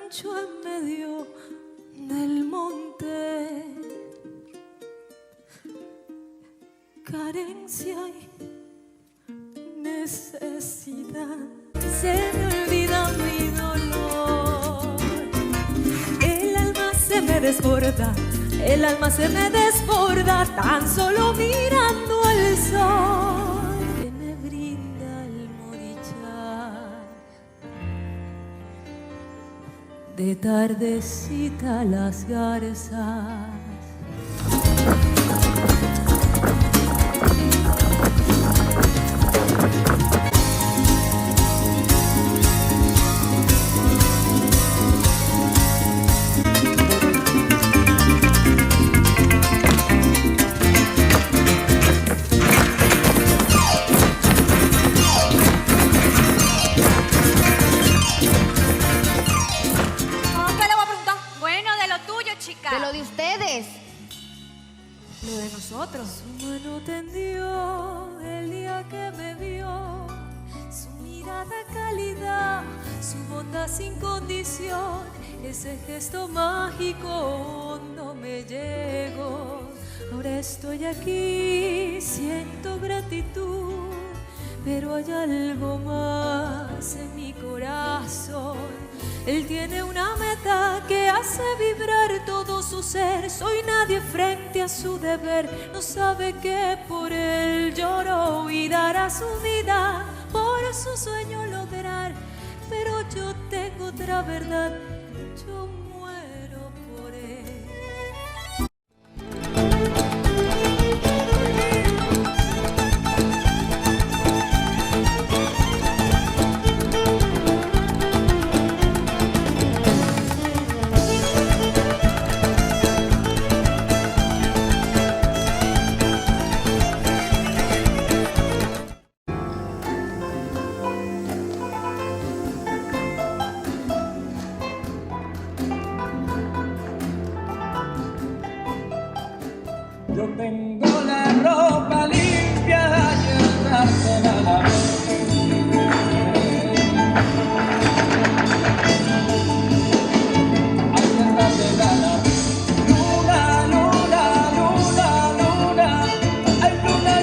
rancho en medio del monte. Carencia y necesidad. Se me olvida mi dolor. El alma se me desborda, el alma se me desborda tan solo mirando al sol que me brinda el morichar. De tardecita las garzas. De lo de ustedes. Lo de nosotros. Su mano tendió el día que me vio, su mirada cálida, su bondad sin condición, ese gesto mágico no me llegó. Ahora estoy aquí, siento gratitud, pero hay algo más en mi corazón. Él tiene una meta que hace vibrar todo su ser. Soy nadie frente a su deber. No sabe que por él lloró y dará su vida por su sueño lograr. Pero yo tengo otra verdad. Yo muero por él. Yo tengo la ropa limpia y el traste la lavé. Ay, el traste la lavé. Luna, luna, luna, luna, ay, luna,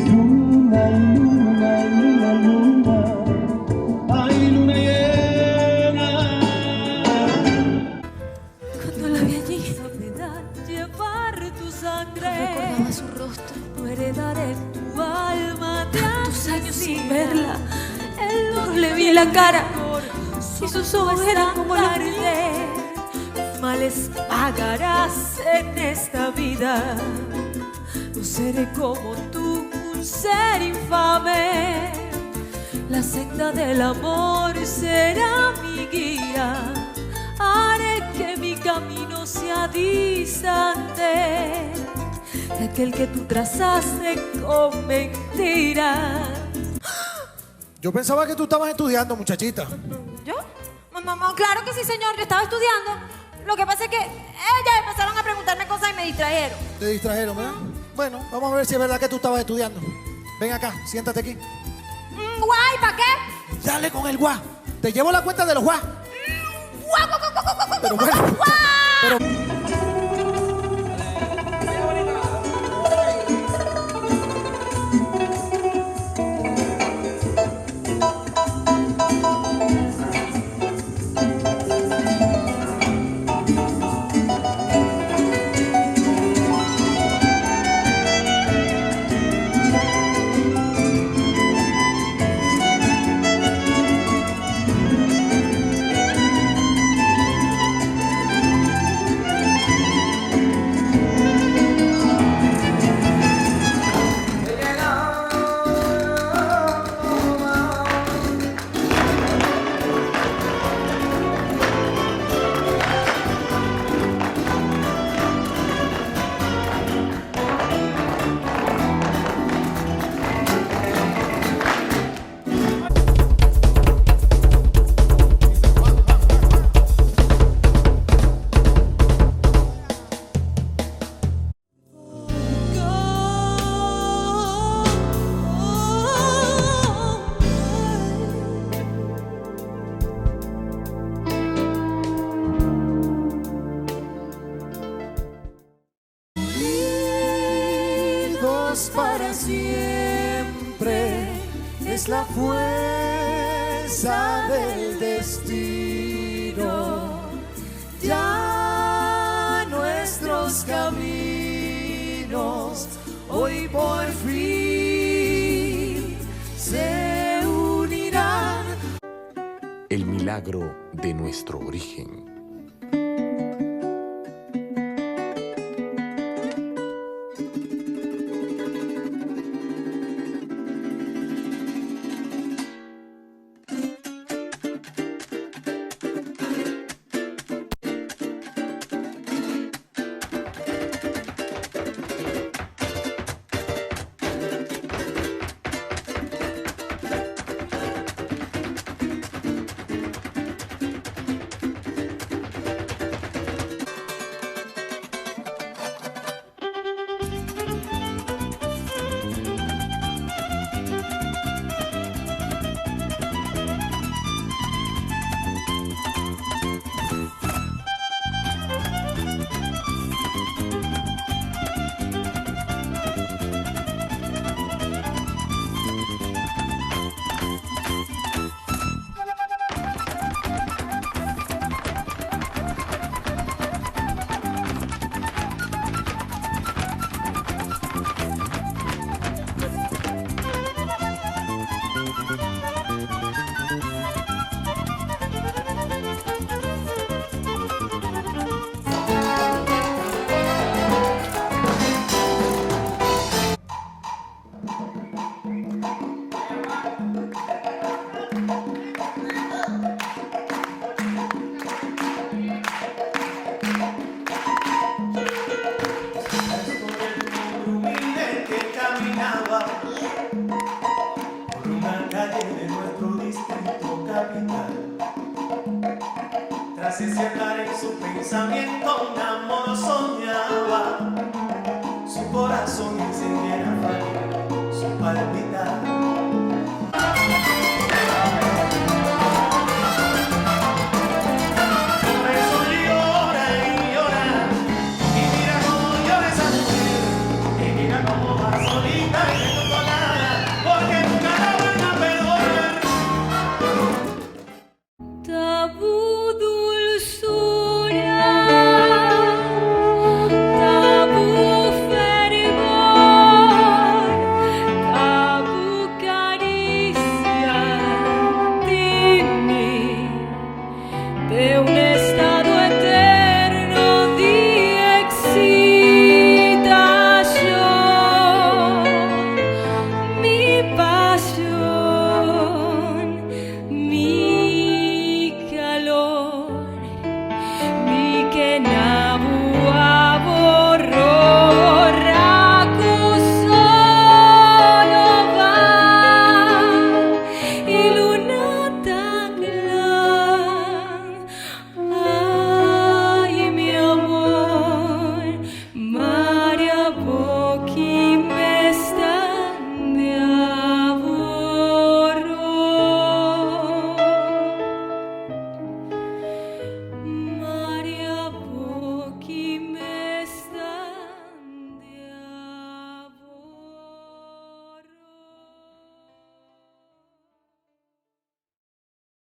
Luna, luna, luna, luna, ay, luna llena. Cuando la vi allí, soledad, llevar tu sangre. Recordaba su rostro. No heredaré tu alma. Tantos años sin verla. El dolor le vi en la cara y sus ojos eran como la tarde. Males pagarás en esta vida. No seré como tú, un ser infame. La senda del amor será mi guía. Haré que mi camino sea distante de aquel que tú trazaste con mentiras. Yo pensaba que tú estabas estudiando, muchachita. ¿Yo? No, claro que sí, señor. Yo estaba estudiando. Lo que pasa es que ellas empezaron a preguntarme cosas y me distrajeron. Te distrajeron, ¿verdad? Bueno, vamos a ver si es verdad que tú estabas estudiando. Ven acá, siéntate aquí. Guay, ¿para qué? Dale con el guá. Te llevo la cuenta de los guá. Pero bueno, pero... unirnos para siempre, es la fuerza del destino. Ya nuestros caminos hoy por fin se unirán. El milagro de nuestro origen. Por una calle de nuestro distrito capital, tras ese andar en su pensamiento un amor soñaba, su corazón encendiera su palpitar.